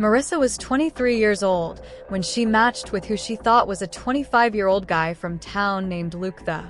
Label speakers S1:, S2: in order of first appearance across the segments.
S1: Marissa was 23 years old when she matched with who she thought was a 25-year-old guy from town named Luke. The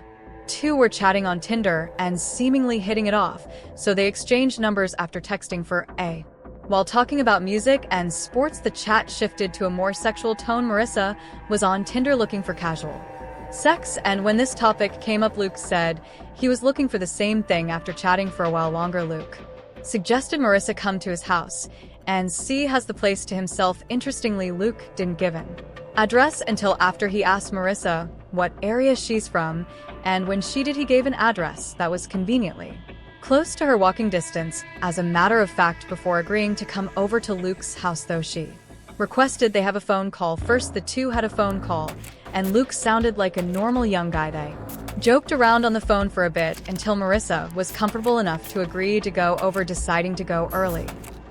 S1: two were chatting on Tinder and seemingly hitting it off, so they exchanged numbers after texting for a. While talking about music and sports, the chat shifted to a more sexual tone. Marissa was on Tinder looking for casual sex, and when this topic came up, Luke said he was looking for the same thing. After chatting for a while longer, Luke suggested Marissa come to his house and C has the place to himself. Interestingly, Luke didn't give an address until after he asked Marissa what area she's from, and when she did, he gave an address that was conveniently close to her walking distance. As a matter of fact, before agreeing to come over to Luke's house, though, she requested they have a phone call first. The two had a phone call, and Luke sounded like a normal young guy. They joked around on the phone for a bit until Marissa was comfortable enough to agree to go over, deciding to go early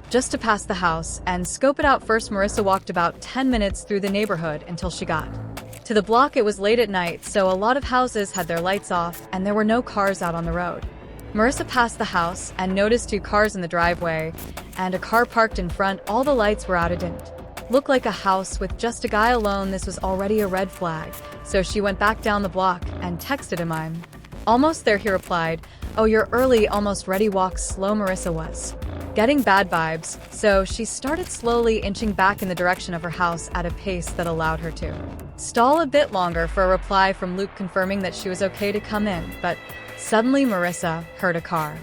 S1: just to pass the house and scope it out first. Marissa walked about 10 minutes through the neighborhood until she got to the block. It was late at night, so a lot of houses had their lights off and there were no cars out on the road. Marissa passed the house and noticed two cars in the driveway and a car parked in front. All the lights were out. It didn't look like a house with just a guy alone. This was already a red flag, so she went back down the block and texted him, "I'm almost there." He replied, "Oh, you're early, almost ready, walk slow." Marissa was getting bad vibes, so she started slowly inching back in the direction of her house at a pace that allowed her to stall a bit longer for a reply from Luke confirming that she was okay to come in. But suddenly Marissa heard a car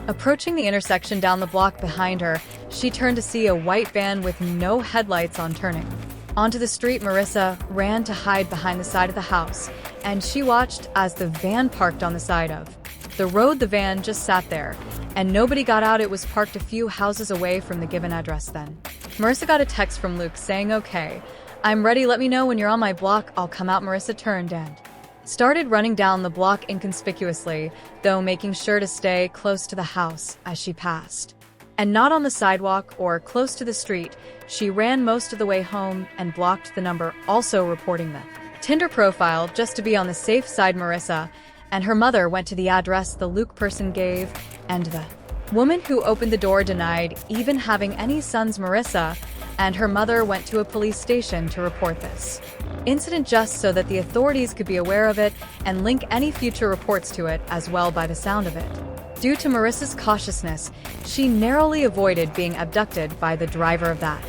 S1: approaching the intersection down the block behind her. She turned to see a white van with no headlights on. Turning onto the street, Marissa ran to hide behind the side of the house, and she watched as the van parked on the side of the road. The van just sat there, and nobody got out. It was parked a few houses away from the given address. Then Marissa got a text from Luke saying, "Okay, I'm ready. Let me know when you're on my block. I'll come out." Marissa turned and started running down the block inconspicuously, though making sure to stay close to the house as she passed, and not on the sidewalk or close to the street. She ran most of the way home and blocked the number, also reporting the Tinder profile just to be on the safe side. Marissa and her mother went to the address the Luke person gave, and the woman who opened the door denied even having any sons. Marissa and her mother went to a police station to report this incident just so that the authorities could be aware of it and link any future reports to it as well. By the sound of it, due to Marissa's cautiousness, she narrowly avoided being abducted by the driver of that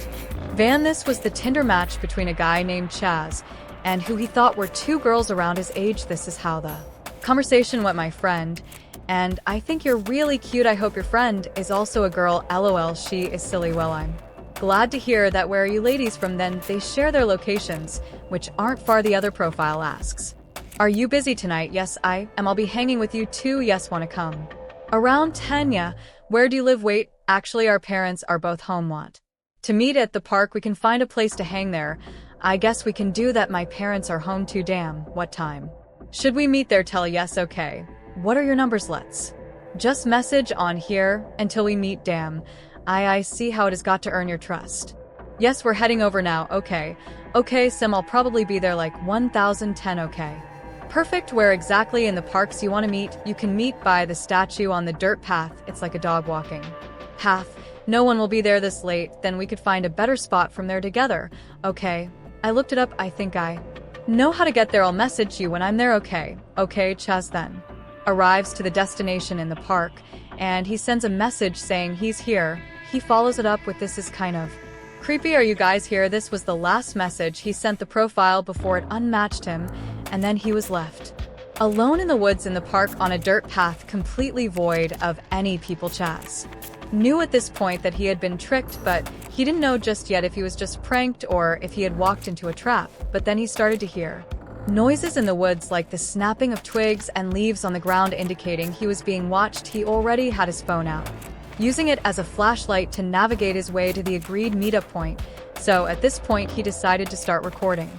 S1: van. This was the Tinder match between a guy named Chaz and who he thought were two girls around his age. This is how the conversation went: "My friend, and I think you're really cute. I hope your friend is also a girl. LOL, she is silly. Well, I'm glad to hear that. Where are you ladies from?" Then they share their locations, which aren't far. The other profile asks, "Are you busy tonight?" "Yes, I am. I'll be hanging with you too." "Yes, wanna come around 10? "Yeah." "Where do you live?" "Wait, actually our parents are both home. Want to meet at the park? We can find a place to hang there." "I guess we can do that. My parents are home too." "Damn, what time should we meet there?" "Tell." "Yes, okay. What are your numbers? Let's just message on here until we meet." "Damn, I see how it has got to earn your trust." "Yes, we're heading over now." "Okay. Okay, Sim, I'll probably be there like 1010. "Okay. Perfect. Where exactly?" "In the parks you want to meet. You can meet by the statue on the dirt path. It's like a dog walking path. No one will be there this late. Then we could find a better spot from there together." "Okay. I looked it up. I think I know how to get there. I'll message you when I'm there." "Okay." "Okay." Chaz then arrives to the destination in the park, and he sends a message saying he's here. He follows it up with, "This is kind of creepy. Are you guys here?" This was the last message he sent the profile before it unmatched him, and then he was left alone in the woods in the park on a dirt path completely void of any people. Chaz knew at this point that he had been tricked, but he didn't know just yet if he was just pranked or if he had walked into a trap. But then he started to hear noises in the woods, like the snapping of twigs and leaves on the ground, indicating he was being watched. He already had his phone out, using it as a flashlight to navigate his way to the agreed meetup point. So at this point he decided to start recording.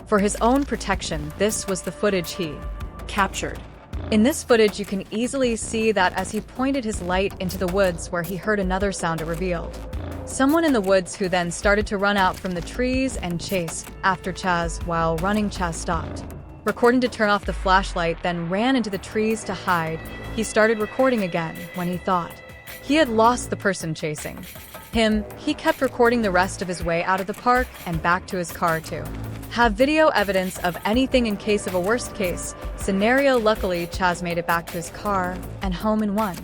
S1: For his own protection, this was the footage he captured. In this footage you can easily see that as he pointed his light into the woods where he heard another sound, it revealed someone in the woods, who then started to run out from the trees and chase after Chaz. While running, Chaz stopped recording to turn off the flashlight, then ran into the trees to hide. He started recording again when he thought he had lost the person chasing. He kept recording the rest of his way out of the park and back to his car to have video evidence of anything in case of a worst case scenario. Luckily, Chaz made it back to his car and home in one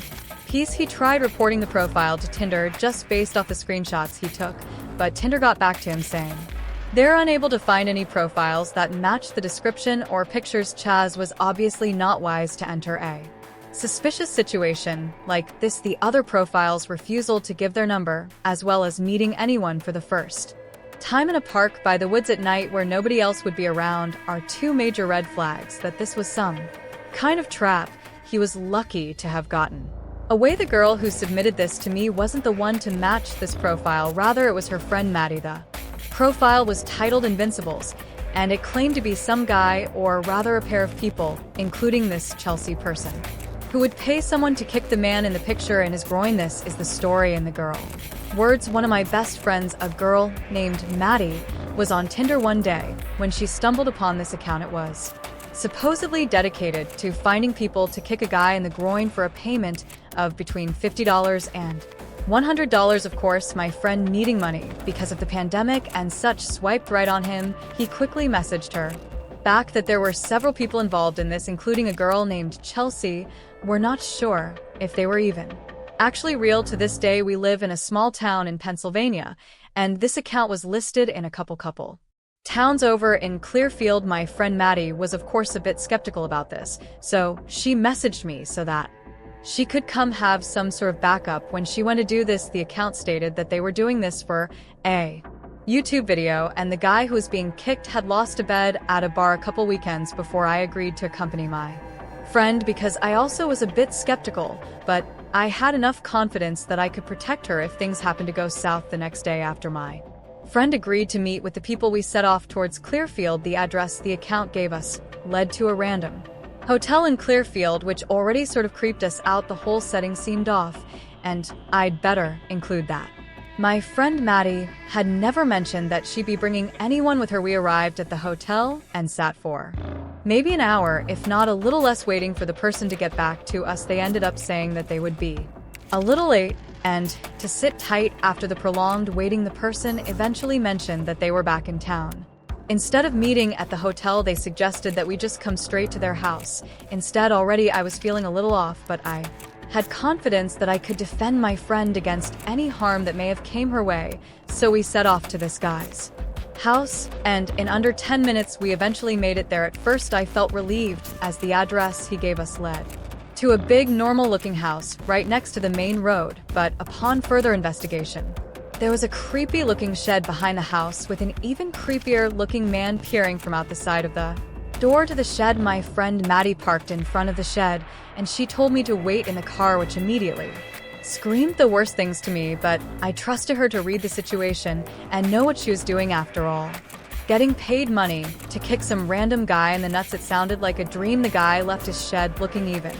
S1: piece. He tried reporting the profile to Tinder just based off the screenshots he took, but Tinder got back to him saying they're unable to find any profiles that match the description or pictures. Chaz was obviously not wise to enter a suspicious situation like this. The other profiles' refusal to give their number, as well as meeting anyone for the first time in a park by the woods at night where nobody else would be around, are two major red flags that this was some kind of trap he was lucky to have gotten away. The girl who submitted this to me wasn't the one to match this profile, rather it was her friend Maddie. The profile was titled Invincibles, and it claimed to be some guy, or rather a pair of people, including this Chelsea person, who would pay someone to kick the man in the picture in his groin. This is the story in the girl words. One of my best friends, a girl named Maddie, was on Tinder one day when she stumbled upon this account. It was supposedly dedicated to finding people to kick a guy in the groin for a payment of between $50 and $100. Of course, my friend, needing money because of the pandemic and such, swiped right on him. He quickly messaged her back that there were several people involved in this, including a girl named Chelsea. We're not sure if they were even actually real. To this day, we live in a small town in Pennsylvania, and this account was listed in a couple towns over in Clearfield. My friend Maddie was of course a bit skeptical about this, so she messaged me so that she could come have some sort of backup when she went to do this. The account stated that they were doing this for a YouTube video, and the guy who was being kicked had lost a bed at a bar a couple weekends before. I agreed to accompany my friend because I also was a bit skeptical, but I had enough confidence that I could protect her if things happened to go south. The next day, after my friend agreed to meet with the people, we set off towards Clearfield. The address the account gave us led to a random hotel in Clearfield, which already sort of creeped us out. The whole setting seemed off, and I'd better include that my friend Maddie had never mentioned that she'd be bringing anyone with her. We arrived at the hotel and sat for maybe an hour, if not a little less, waiting for the person to get back to us. They ended up saying that they would be a little late and to sit tight. After the prolonged waiting, the person eventually mentioned that they were back in town. Instead of meeting at the hotel, they suggested that we just come straight to their house. Instead, already I was feeling a little off, but I had confidence that I could defend my friend against any harm that may have came her way, so we set off to this guy's house, and in under 10 minutes we eventually made it there. At first I felt relieved, as the address he gave us led to a big, normal-looking house right next to the main road, but upon further investigation, there was a creepy-looking shed behind the house with an even creepier-looking man peering from out the side of the door to the shed. My friend Maddie parked in front of the shed, and she told me to wait in the car, which immediately screamed the worst things to me, but I trusted her to read the situation and know what she was doing. After all, getting paid money to kick some random guy in the nuts, it sounded like a dream. The guy left his shed looking even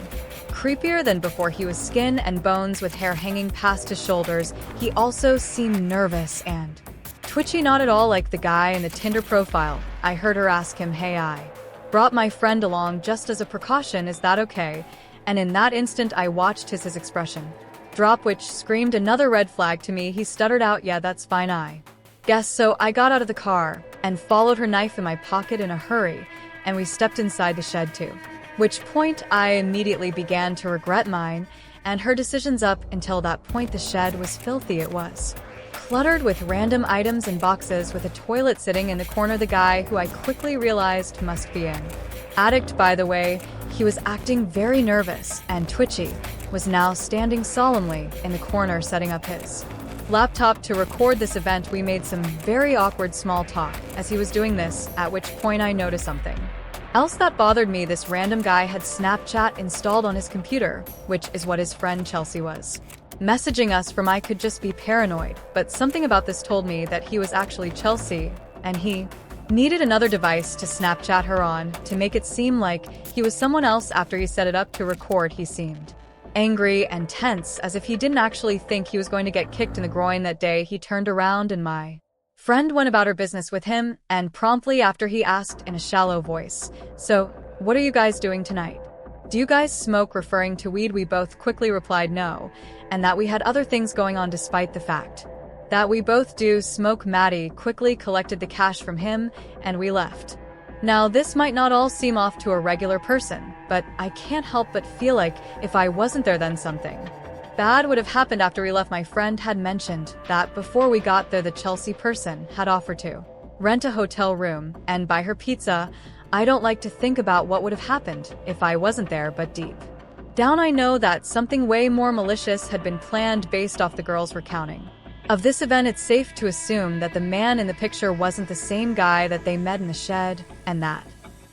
S1: creepier than before. He was skin and bones with hair hanging past his shoulders. He also seemed nervous and twitchy, not at all like the guy in the Tinder profile. I heard her ask him, "Hey, I brought my friend along just as a precaution, is that okay?" And in that instant I watched his expression drop, which screamed another red flag to me. He stuttered out, "Yeah, that's fine, I guess so." I got out of the car and followed her, knife in my pocket, in a hurry, and we stepped inside the shed too. Which point I immediately began to regret mine and her decisions. Up until that point the shed was filthy. It was cluttered with random items and boxes, with a toilet sitting in the corner. The guy, who I quickly realized must be an addict, by the way, he was acting very nervous and twitchy, was now standing solemnly in the corner setting up his laptop to record this event. We made some very awkward small talk as he was doing this, at which point I noticed something else that bothered me. This random guy had Snapchat installed on his computer, which is what his friend Chelsea was messaging us from. I could just be paranoid, but something about this told me that he was actually Chelsea, and he needed another device to Snapchat her on to make it seem like he was someone else. After he set it up to record, he seemed angry and tense, as if he didn't actually think he was going to get kicked in the groin that day. He turned around and my friend went about her business with him, and promptly after he asked in a shallow voice, "So, what are you guys doing tonight? Do you guys smoke?" referring to weed. We both quickly replied no, and that we had other things going on, despite the fact That we both do smoke. Maddie quickly collected the cash from him, and we left. Now, this might not all seem off to a regular person, but I can't help but feel like if I wasn't there, then something bad would have happened after we left. My friend had mentioned that before we got there, the Chelsea person had offered to rent a hotel room and buy her pizza. I don't like to think about what would have happened if I wasn't there, but deep down I know that something way more malicious had been planned based off the girls' recounting of this event. It's safe to assume that the man in the picture wasn't the same guy that they met in the shed, and that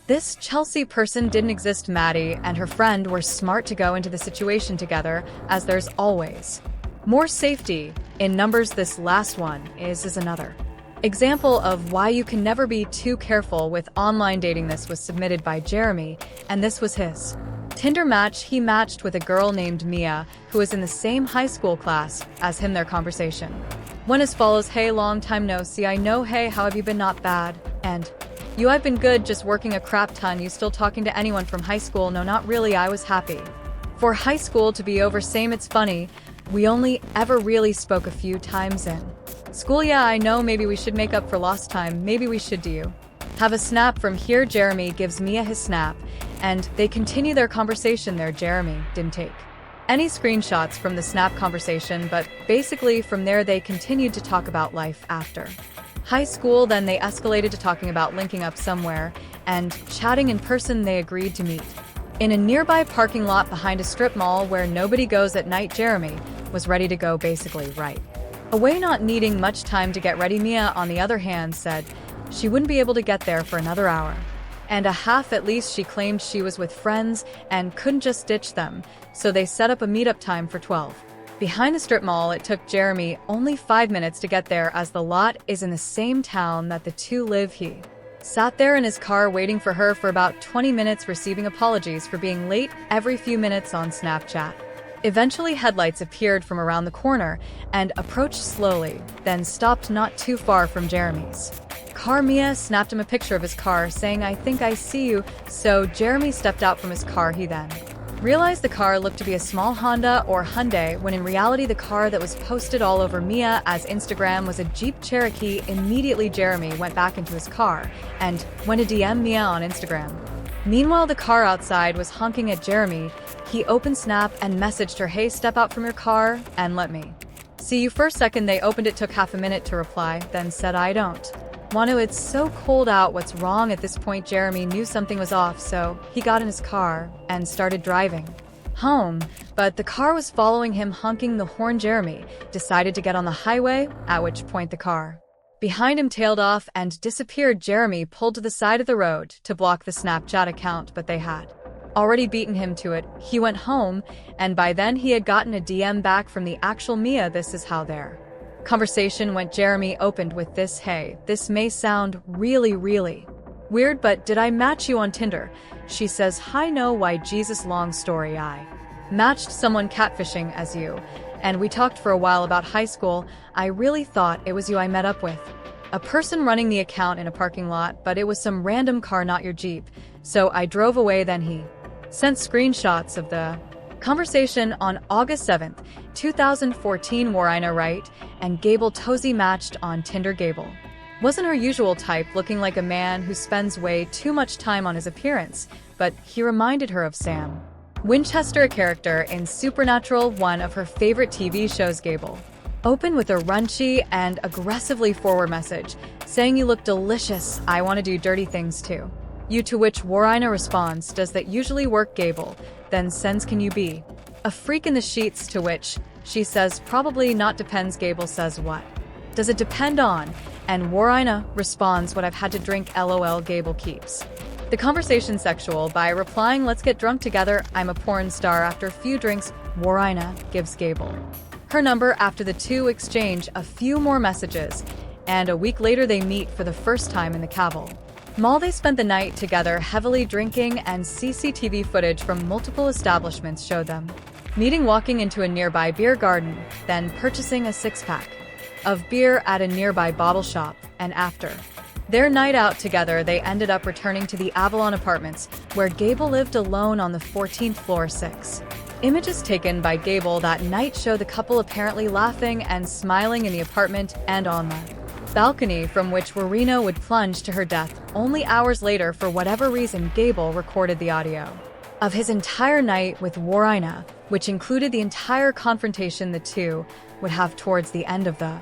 S1: this Chelsea person didn't exist. Maddie and her friend were smart to go into the situation together, as there's always more safety in numbers. This last one is another example of why you can never be too careful with online dating. This was submitted by Jeremy, and this was his Tinder match. He matched with a girl named Mia, who was in the same high school class as him. Their conversation went as follows: "Hey, long time no see. I know, hey, how have you been? Not bad. And you? I've been good, just working a crap ton. You still talking to anyone from high school? No, not really. I was happy for high school to be over. Same, it's funny. We only ever really spoke a few times in school. Yeah, I know, maybe we should make up for lost time. Maybe we should. Do you have a snap from here?" Jeremy gives Mia his snap, and they continue their conversation there. Jeremy didn't take any screenshots from the snap conversation, but basically from there they continued to talk about life after high school. Then they escalated to talking about linking up somewhere and chatting in person. They agreed to meet in a nearby parking lot behind a strip mall where nobody goes at night. Jeremy was ready to go basically right away, not needing much time to get ready. Mia, on the other hand, said she wouldn't be able to get there for another hour and a half at least. She claimed she was with friends and couldn't just ditch them, so they set up a meetup time for 12 behind the strip mall. It took Jeremy only 5 minutes to get there, as the lot is in the same town that the two live. He sat there in his car waiting for her for about 20 minutes, receiving apologies for being late every few minutes on Snapchat. Eventually, headlights appeared from around the corner and approached slowly, then stopped not too far from Jeremy's car. Mia snapped him a picture of his car, saying, "I think I see you." So Jeremy stepped out from his car. He then realized the car looked to be a small Honda or Hyundai, when in reality the car that was posted all over Mia as Instagram was a Jeep Cherokee. Immediately Jeremy went back into his car and went to DM Mia on Instagram. Meanwhile, the car outside was honking at Jeremy. He opened Snap and messaged her, "Hey, step out from your car and let me see you for a second." They opened it, took half a minute to reply, then said, "I don't want to. It's so cold out. What's wrong?" At this point, Jeremy knew something was off, so he got in his car and started driving home. But the car was following him, honking the horn. Jeremy decided to get on the highway, at which point the car behind him tailed off and disappeared. Jeremy pulled to the side of the road to block the Snapchat account, but they had already beaten him to it. He went home, and by then he had gotten a DM back from the actual Mia. This is how their conversation went. Jeremy opened with this: "Hey, this may sound really weird, but did I match you on Tinder?" She says, "Hi, no, why, Jesus, long story. I matched someone catfishing as you, and we talked for a while about high school. I really thought it was you I met up with a person running the account in a parking lot, but it was some random car, not your Jeep. So I drove away." Then he sent screenshots of the conversation on August 7th, 2014. Warina Wright and Gable Tozy matched on Tinder. Gable wasn't her usual type, looking like a man who spends way too much time on his appearance, but he reminded her of Sam Winchester, a character in Supernatural, one of her favorite TV shows. Gable opened with a raunchy and aggressively forward message, saying, "You look delicious. I want to do dirty things too." You, to which Warina responds, "Does that usually work?" Gable then sends, "Can you be a freak in the sheets?" To which she says, "Probably not, depends." Gable says, "What does it depend on?" And Warina responds, "What I've had to drink, LOL." Gable keeps the conversation sexual by replying, "Let's get drunk together. I'm a porn star." After a few drinks, Warina gives Gable her number. After the two exchange a few more messages, and a week later they meet for the first time in the Cavill Mall. They spent the night together, heavily drinking, and CCTV footage from multiple establishments showed them meeting, walking into a nearby beer garden, then purchasing a six-pack of beer at a nearby bottle shop, and after their night out together, they ended up returning to the Avalon Apartments, where Gable lived alone on the 14th floor. 6 Images taken by Gable that night show the couple apparently laughing and smiling in the apartment and on the balcony from which Warina would plunge to her death. Only hours later, for whatever reason, Gable recorded the audio of his entire night with Warina, which included the entire confrontation the two would have towards the end of the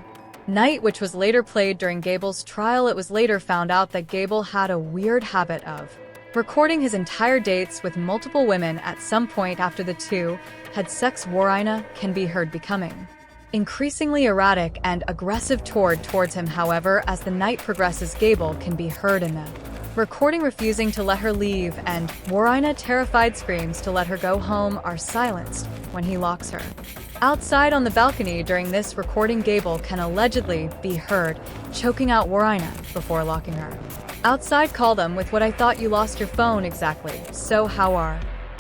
S1: night, which was later played during Gable's trial. It was later found out that Gable had a weird habit of recording his entire dates with multiple women at some point after the two had sex. Warina can be heard becoming increasingly erratic and aggressive towards him. However, as the night progresses, Gable can be heard in the recording refusing to let her leave, and Warina terrified screams to let her go home are silenced when he locks her outside on the balcony. During this recording, Gable can allegedly be heard choking out Warina before locking her outside. Call them with what I thought you lost your phone. Exactly. So how are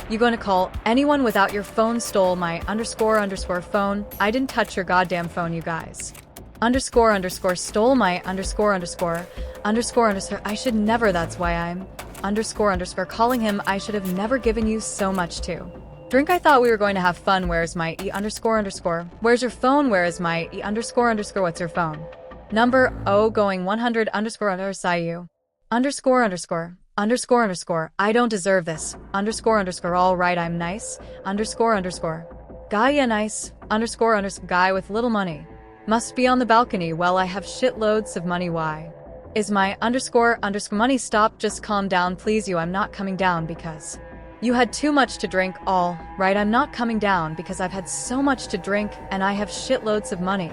S1: you going to call anyone without your phone? Stole my __ phone. I didn't touch your goddamn phone, you guys. __ stole my __ I should never. That's why I'm __ calling him. I should have never given you so much to drink. I thought we were going to have fun. Where's my __ Where's your phone? Where is my __ What's your phone number? Oh, going 100 __ __ I don't deserve this __ all right, I'm nice __ guy. Yeah, nice __ guy with little money. Must be on the balcony. Well, I have shitloads of money. Why is my __ money? Stop, just calm down please. I'm not coming down because you had too much to drink. All right, I'm not coming down because I've had so much to drink and I have shitloads of money.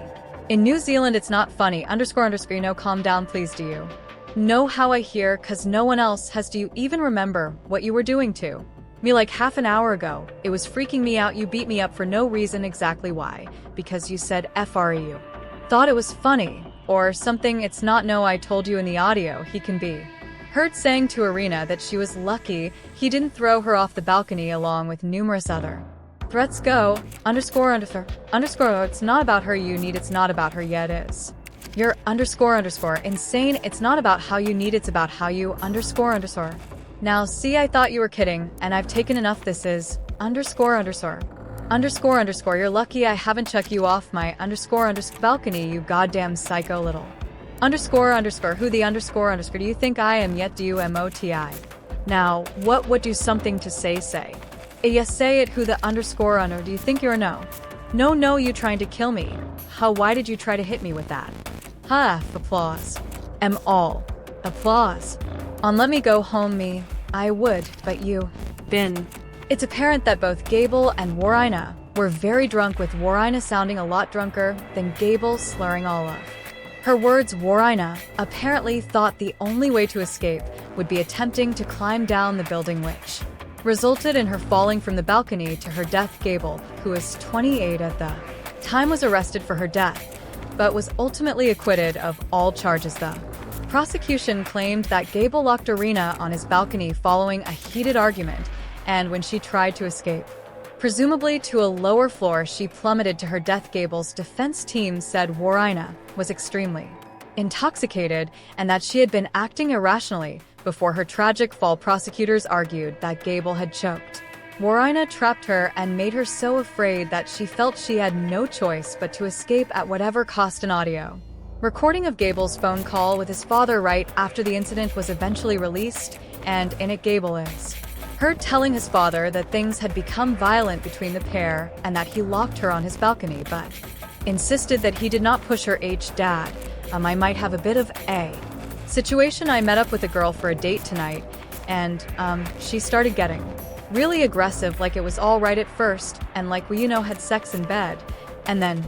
S1: In New Zealand it's not funny __ no, calm down please. Do you know how I hear? Cause no one else has. Do you even remember what you were doing to me like half an hour ago? It was freaking me out. You beat me up for no reason. Exactly why? Because you said FRE. Thought it was funny or something. It's not. No, I told you in the audio. He can be heard saying to Warina that she was lucky he didn't throw her off the balcony along with numerous other threats. Go __ it's not about her you need. It's not about her. Yeah, it is. You're __ insane. It's not about how you need, it's about how you __ Now see, I thought you were kidding and I've taken enough. This is __ you're lucky I haven't chucked you off my __ balcony, you goddamn psycho little __ who the __ do you think I am? Yet do you moti? Now what do something to say yes, say it. Who the __ do you think you're? No, you trying to kill me? How? Why did you try to hit me with that? Applause. All applause on let me go home. Me, I would, but you been. It's apparent that both Gable and Warina were very drunk, with Warina sounding a lot drunker than Gable, slurring all of her words. Warina apparently thought the only way to escape would be attempting to climb down the building, which resulted in her falling from the balcony to her death. Gable, who was 28 at the time, was arrested for her death, but was ultimately acquitted of all charges. The prosecution claimed that Gable locked Warina on his balcony following a heated argument, and when she tried to escape, presumably to a lower floor, she plummeted to her death. Gable's defense team said Warina was extremely intoxicated and that she had been acting irrationally before her tragic fall. Prosecutors argued that Gable had choked Warina, trapped her, and made her so afraid that she felt she had no choice but to escape at whatever cost. An audio recording of Gable's phone call with his father right after the incident was eventually released, and in it Gable is heard telling his father that things had become violent between the pair and that he locked her on his balcony, but insisted that he did not push her. Dad, I might have a bit of a situation. I met up with a girl for a date tonight, and she started getting really aggressive. Like, it was all right at first, and like we had sex in bed, and then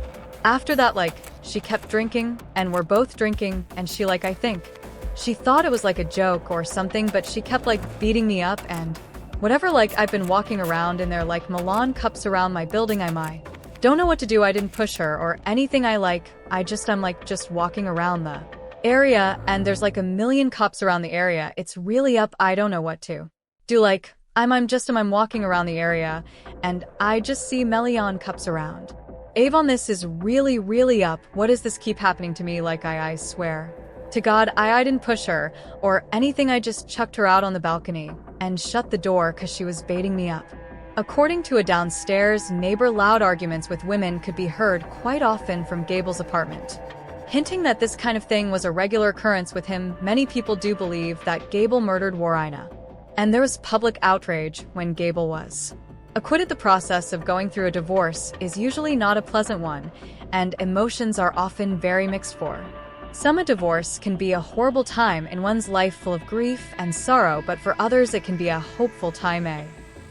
S1: after that, like, she kept drinking, and we're both drinking, and she, like, I think she thought it was like a joke or something, but she kept like beating me up and whatever. Like, I've been walking around and there are like Milan cups around my building. I don't know what to do. I didn't push her or anything. I'm like just walking around the area and there's like a million cops around the area. It's really up. I don't know what to do. Like, I'm walking around the area and I just see million cups around. Avon, this is really, really up. What does this keep happening to me? Like, I swear to God, I didn't push her or anything. I just chucked her out on the balcony and shut the door because she was baiting me up. According to a downstairs neighbor, loud arguments with women could be heard quite often from Gable's apartment. Hinting that this kind of thing was a regular occurrence with him, many people do believe that Gable murdered Warina. And there was public outrage when Gable was acquitted. The process of going through a divorce is usually not a pleasant one, and emotions are often very mixed for some. A divorce can be a horrible time in one's life, full of grief and sorrow, but for others it can be a hopeful time. A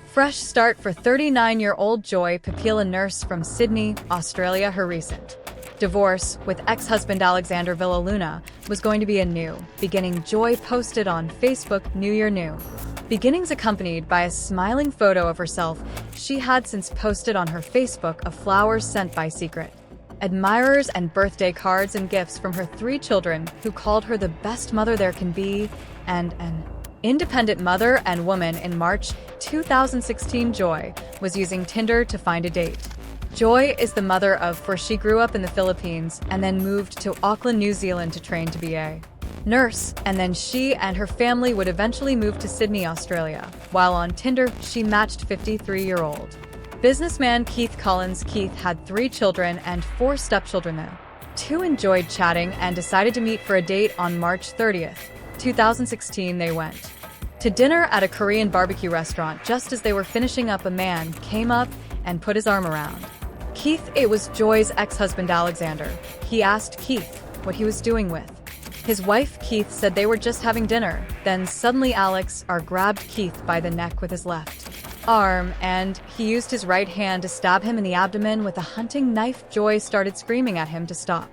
S1: fresh start for 39-year-old Joy Papil, a nurse from Sydney, Australia. Her recent divorce with ex-husband Alexander Villaluna was going to be a new beginning. Joy posted on Facebook, "New Year, new beginnings," accompanied by a smiling photo of herself. She had since posted on her Facebook of flowers sent by secret admirers and birthday cards and gifts from her 3 children, who called her the best mother there can be and an independent mother and woman. In March 2016, Joy was using Tinder to find a date. Joy is the mother of 4. She grew up in the Philippines and then moved to Auckland, New Zealand to train to be a nurse, and then she and her family would eventually move to Sydney, Australia. While on Tinder, she matched 53-year-old businessman Keith Collins. Keith had 3 children and 4 stepchildren. The 2 enjoyed chatting and decided to meet for a date on March 30th, 2016. They went to dinner at a Korean barbecue restaurant. Just as they were finishing up, a man came up and put his arm around Keith. It was Joy's ex-husband Alexander. He asked Keith what he was doing with his wife. Keith said they were just having dinner. Then suddenly Alex grabbed Keith by the neck with his left arm, and he used his right hand to stab him in the abdomen with a hunting knife. Joy started screaming at him to stop,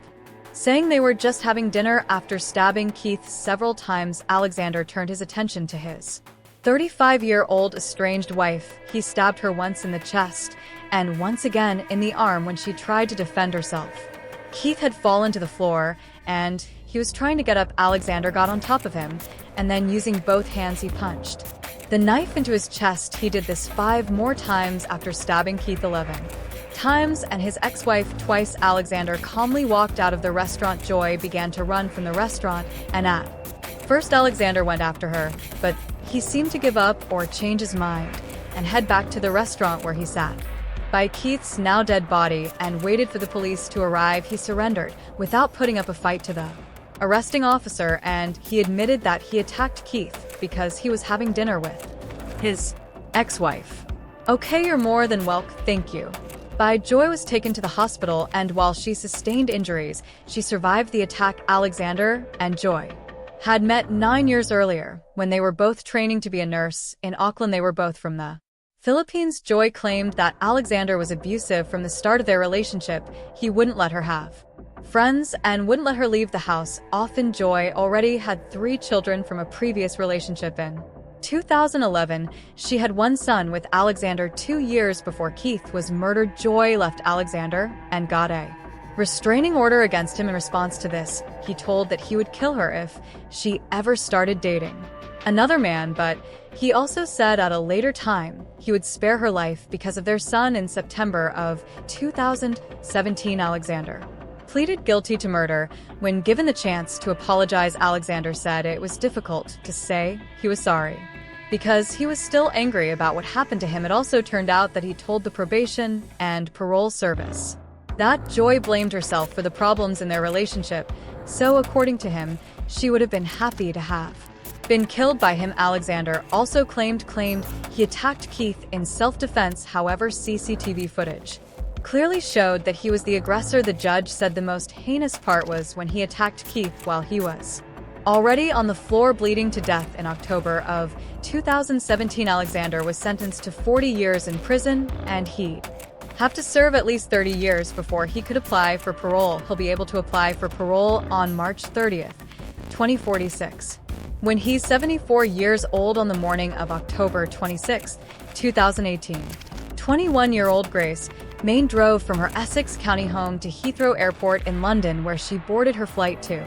S1: saying they were just having dinner. After stabbing Keith several times, Alexander turned his attention to his 35-year-old estranged wife. He stabbed her once in the chest and once again in the arm when she tried to defend herself. Keith had fallen to the floor and he was trying to get up. Alexander got on top of him, and then using both hands he punched the knife into his chest. He did this 5 more times after stabbing Keith 11 times and his ex-wife twice. Alexander calmly walked out of the restaurant. Joy began to run from the restaurant, and at first Alexander went after her, but he seemed to give up or change his mind and head back to the restaurant where he sat by Keith's now dead body and waited for the police to arrive. He surrendered without putting up a fight to the arresting officer, and he admitted that he attacked Keith because he was having dinner with his ex-wife. "Okay, you're more than welcome, thank you." Joy was taken to the hospital, and while she sustained injuries, she survived the attack. Alexander and Joy had met 9 years earlier when they were both training to be a nurse in Auckland. They were both from the Philippines. Joy claimed that Alexander was abusive from the start of their relationship. He wouldn't let her have friends and wouldn't let her leave the house often. Joy already had 3 children from a previous relationship. In 2011, she had 1 son with Alexander. 2 years before Keith was murdered, Joy left Alexander and got a restraining order against him. In response to this, he told that he would kill her if she ever started dating another man, but he also said at a later time he would spare her life because of their son. In September of 2017, Alexander pleaded guilty to murder. When given the chance to apologize, Alexander said it was difficult to say he was sorry because he was still angry about what happened to him. It also turned out that he told the probation and parole service that Joy blamed herself for the problems in their relationship, so according to him, she would have been happy to have been killed by him. Alexander also claimed he attacked Keith in self-defense. However, CCTV footage clearly showed that he was the aggressor. The judge said the most heinous part was when he attacked Keith while he was already on the floor bleeding to death. In October of 2017, Alexander was sentenced to 40 years in prison, and he'd have to serve at least 30 years before he could apply for parole. He'll be able to apply for parole on March 30th, 2046. When he's 74 years old. On the morning of October 26, 2018, 21-year-old Grace Main drove from her Essex County home to Heathrow Airport in London, where she boarded her flight to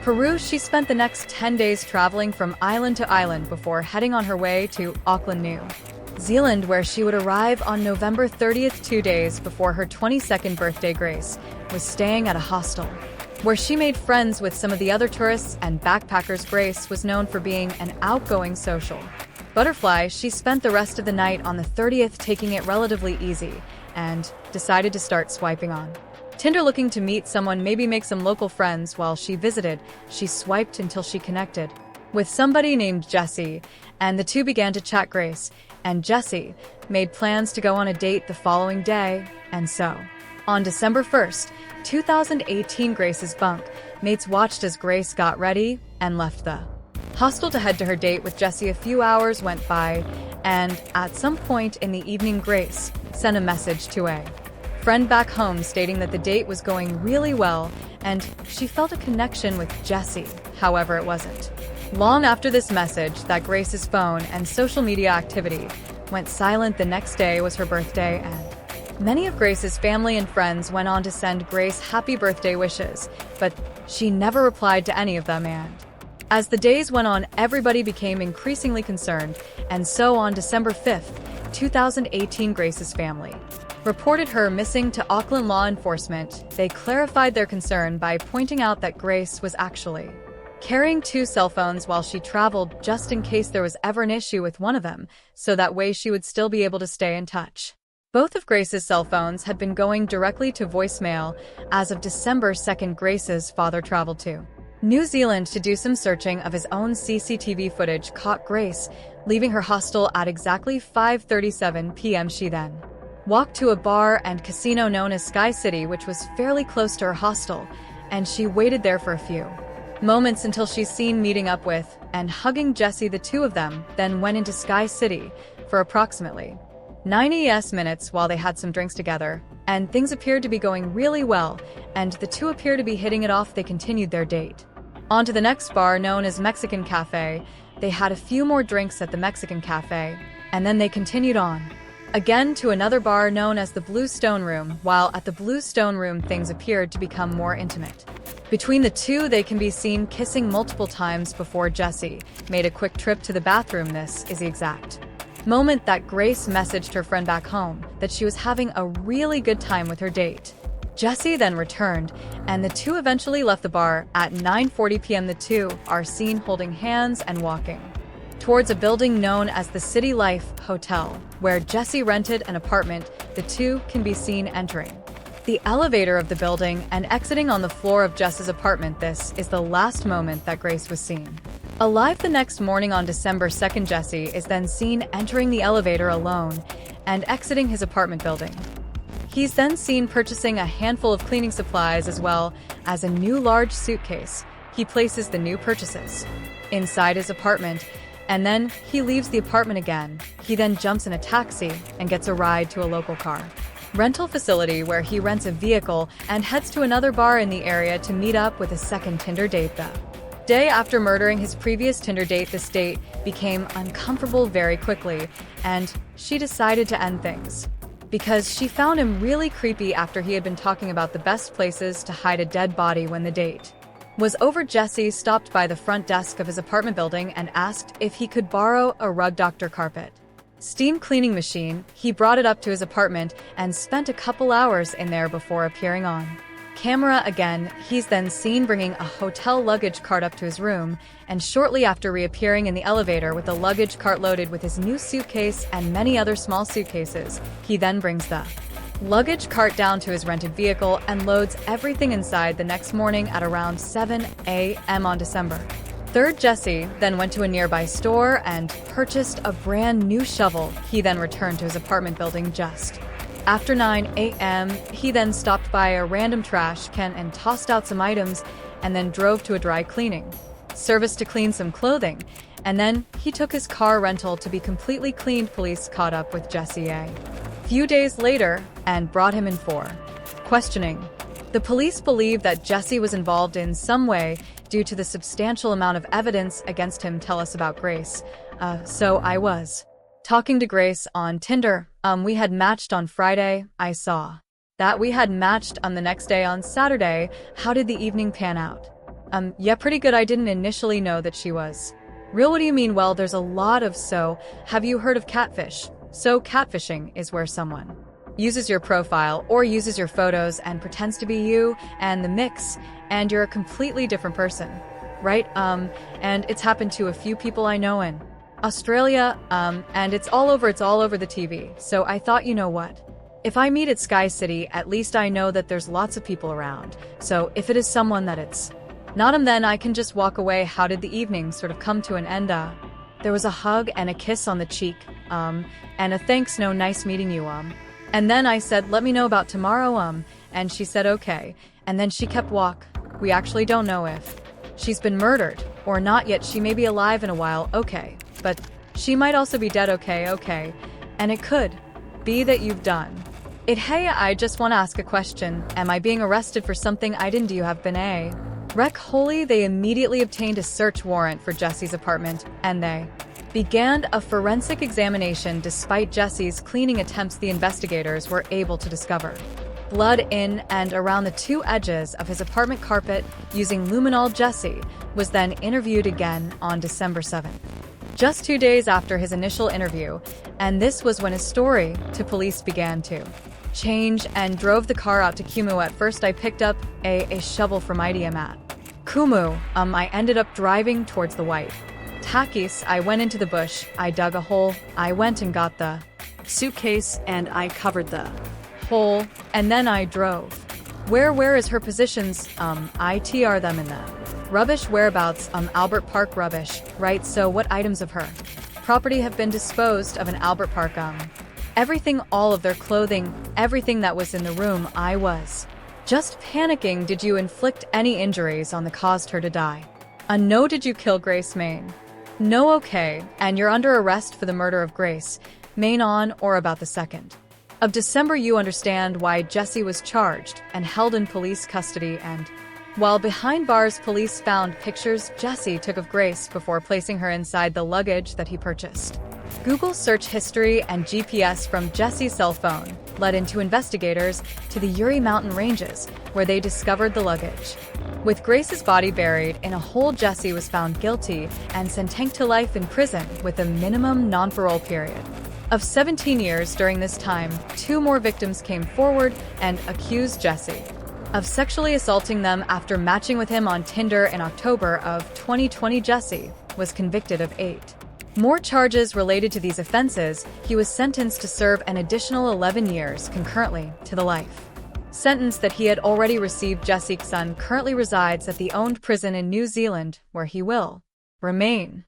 S1: Peru. She spent the next 10 days traveling from island to island before heading on her way to Auckland, New Zealand, where she would arrive on November 30th. 2 days before her 22nd birthday, Grace was staying at a hostel where she made friends with some of the other tourists and backpackers. Grace was known for being an outgoing social Butterfly, she spent the rest of the night on the 30th taking it relatively easy and decided to start swiping on Tinder, looking to meet someone, maybe make some local friends. While she visited, she swiped until she connected with somebody named Jesse, and the two began to chat. Grace and Jesse made plans to go on a date the following day, and so, on December 1st, 2018, Grace's bunk mates watched as Grace got ready and left the hostel to head to her date with Jesse. A few hours went by, and at some point in the evening, Grace sent a message to a friend back home stating that the date was going really well and she felt a connection with Jesse. However, it wasn't long after this message that Grace's phone and social media activity went silent. The next day was her birthday, and many of Grace's family and friends went on to send Grace happy birthday wishes, but she never replied to any of them. And as the days went on, everybody became increasingly concerned, and so on December 5th, 2018, Grace's family reported her missing to Auckland law enforcement. They clarified their concern by pointing out that Grace was actually carrying 2 cell phones while she traveled, just in case there was ever an issue with one of them, so that way she would still be able to stay in touch. Both of Grace's cell phones had been going directly to voicemail. As of December 2nd, Grace's father traveled to New Zealand to do some searching of his own. CCTV footage caught Grace leaving her hostel at exactly 5:37 p.m. She then walked to a bar and casino known as Sky City, which was fairly close to her hostel, and she waited there for a few moments until she's seen meeting up with and hugging Jesse. The two of them then went into Sky City for approximately 90 minutes while they had some drinks together, and things appeared to be going really well, and the two appear to be hitting it off. They continued their date on to the next bar, known as Mexican Cafe. They had a few more drinks at the Mexican Cafe, and then they continued on again to another bar known as the Blue Stone Room. While at the Blue Stone Room, things appeared to become more intimate between the two. They can be seen kissing multiple times before Jesse made a quick trip to the bathroom. This is the exact moment that Grace messaged her friend back home that she was having a really good time with her date. Jesse then returned, and the two eventually left the bar. At 9:40 p.m. the two are seen holding hands and walking towards a building known as the City Life Hotel, where Jesse rented an apartment. The two can be seen entering the elevator of the building and exiting on the floor of Jess's apartment. This is the last moment that Grace was seen alive. The next morning on December 2nd, Jesse is then seen entering the elevator alone and exiting his apartment building. He's then seen purchasing a handful of cleaning supplies as well as a new large suitcase. He places the new purchases inside his apartment, and then he leaves the apartment again. He then jumps in a taxi and gets a ride to a local car rental facility where he rents a vehicle and heads to another bar in the area to meet up with a second Tinder date. The day after murdering his previous Tinder date, this date became uncomfortable very quickly, and she decided to end things because she found him really creepy after he had been talking about the best places to hide a dead body. When the date was over, Jesse stopped by the front desk of his apartment building and asked if he could borrow a rug doctor carpet steam cleaning machine. He brought it up to his apartment and spent a couple hours in there before appearing on camera again. He's then seen bringing a hotel luggage cart up to his room, and shortly after reappearing in the elevator with a luggage cart loaded with his new suitcase and many other small suitcases. He then brings the luggage cart down to his rented vehicle and loads everything inside. The next morning at around 7 a.m. on December 3rd, Jesse then went to a nearby store and purchased a brand new shovel. He then returned to his apartment building just after 9 a.m. He then stopped by a random trash can and tossed out some items, and then drove to a dry cleaning service to clean some clothing, and then he took his car rental to be completely cleaned. Police caught up with Jesse a few days later and brought him in for questioning. The police believe that Jesse was involved in some way due to the substantial amount of evidence against him. Tell us about Grace. So I was talking to Grace on Tinder. We had matched on Friday. I saw that we had matched on the next day on Saturday. How did the evening pan out? Yeah, pretty good. I didn't initially know that she was real. What do you mean? Well, there's a lot of have you heard of catfish? So catfishing is where someone uses your profile or uses your photos and pretends to be you and the mix, and you're a completely different person, right? And it's happened to a few people I know. And Australia, and it's all over the TV, so I thought, you know what? If I meet at Sky City, at least I know that there's lots of people around, so if it is someone that it's not him, then I can just walk away. How did the evening sort of come to an end? There was a hug and a kiss on the cheek, and a thanks, no, nice meeting you, and then I said, let me know about tomorrow, and she said, okay, and then she kept walk. We actually don't know if she's been murdered or not yet. She may be alive in a while, okay, but she might also be dead, okay, and it could be that you've done it. Hey, I just want to ask a question. Am I being arrested for something I didn't do? You have been a wreck. Holy, they immediately obtained a search warrant for Jesse's apartment, and they began a forensic examination. Despite Jesse's cleaning attempts, the investigators were able to discover blood in and around the two edges of his apartment carpet using luminol. Jesse was then interviewed again on December 7th, just 2 days after his initial interview, and this was when his story to police began to change, and drove the car out to Kumu. At first I picked up a shovel from IDM at Kumu. I ended up driving towards the white Takis. I went into the bush, I dug a hole, I went and got the suitcase and I covered the hole, and then I drove. Where is her positions? ITR them in the rubbish. Whereabouts? Albert Park rubbish. Right, so what items of her property have been disposed of in Albert Park? Everything, all of their clothing, everything that was in the room. I was just panicking. Did you inflict any injuries on the caused her to die? No. Did you kill Grace Main? No. Okay, and you're under arrest for the murder of Grace Main on or about the 2nd of December. You understand why Jesse was charged and held in police custody, and while behind bars, police found pictures Jesse took of Grace before placing her inside the luggage that he purchased. Google search history and GPS from Jesse's cell phone led into investigators to the Uri Mountain ranges, where they discovered the luggage. With Grace's body buried in a hole, Jesse was found guilty and sentenced to life in prison with a minimum non-parole period of 17 years. During this time, 2 more victims came forward and accused Jesse of sexually assaulting them after matching with him on Tinder in October of 2020. Jesse was convicted of 8 more charges related to these offenses. He was sentenced to serve an additional 11 years concurrently to the life sentence that he had already received. Jesse's son currently resides at the owned prison in New Zealand, where he will remain.